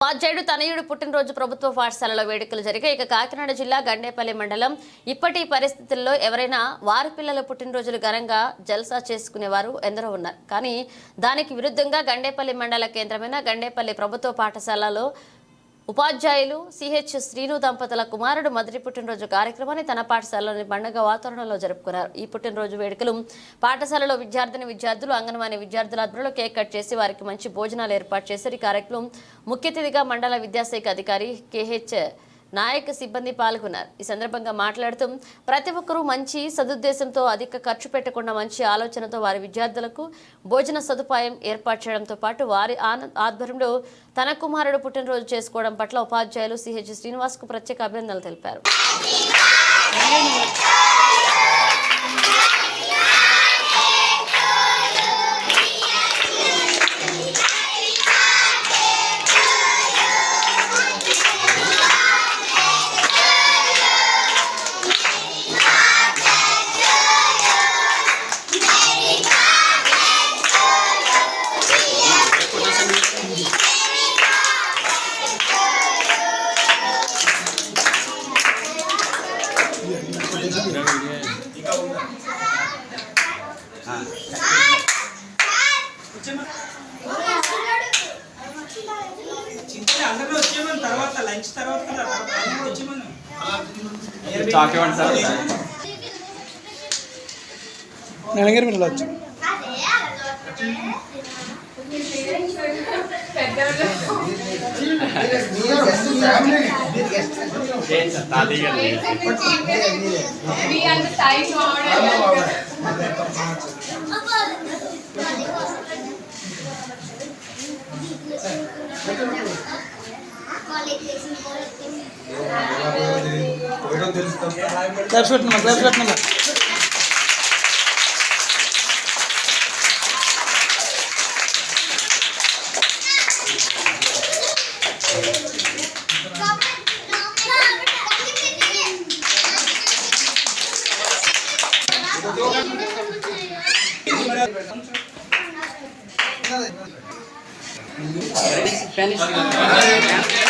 ఉపాధ్యాయుడు తనయుడు పుట్టినరోజు ప్రభుత్వ పాఠశాలలో వేడుకలు జరిగాయి. ఇక కాకినాడ జిల్లా గండేపల్లి మండలం ఇప్పటి పరిస్థితుల్లో ఎవరైనా వారి పిల్లల పుట్టినరోజులు ఘనంగా జల్సా చేసుకునేవారు ఎందరో ఉన్నారు. కానీ దానికి విరుద్ధంగా గండేపల్లి మండల కేంద్రమైన గండేపల్లి ప్రభుత్వ పాఠశాలలో ఉపాధ్యాయులు సిహెచ్ శ్రీను దంపతుల కుమారుడు మొదటి పుట్టినరోజు కార్యక్రమాన్ని తన పాఠశాలలోని పండుగ వాతావరణంలో జరుపుకున్నారు. ఈ పుట్టినరోజు వేడుకలు పాఠశాలలో విద్యార్థులు అంగన్వాడీ విద్యార్థుల ఆధ్వర్యంలో కేక్ కట్ చేసి వారికి మంచి భోజనాలు ఏర్పాటు చేశారు. ఈ కార్యక్రమం ముఖ్య అతిథిగా మండల విద్యాశాఖ అధికారి కేహెచ్ నాయక్ సిబ్బంది పాల్గొన్నారు. ఈ సందర్భంగా మాట్లాడుతూ ప్రతి ఒక్కరూ మంచి సదుద్దేశంతో అధిక ఖర్చు పెట్టకుండా మంచి ఆలోచనతో వారి విద్యార్థులకు భోజన సదుపాయం ఏర్పాటు చేయడంతో పాటు వారి ఆధ్వర్యంలో తన కుమారుడు పుట్టినరోజు చేసుకోవడం పట్ల ఉపాధ్యాయులు సిహెచ్ శ్రీనివాస్ కు ప్రత్యేక అభినందనలు తెలిపారు. అందరూ వచ్చేమని తర్వాత లంచ్ తర్వాత వచ్చేమని నలుగురు పిల్లలు వచ్చి క్లాస్ పెట్టినా Spanish.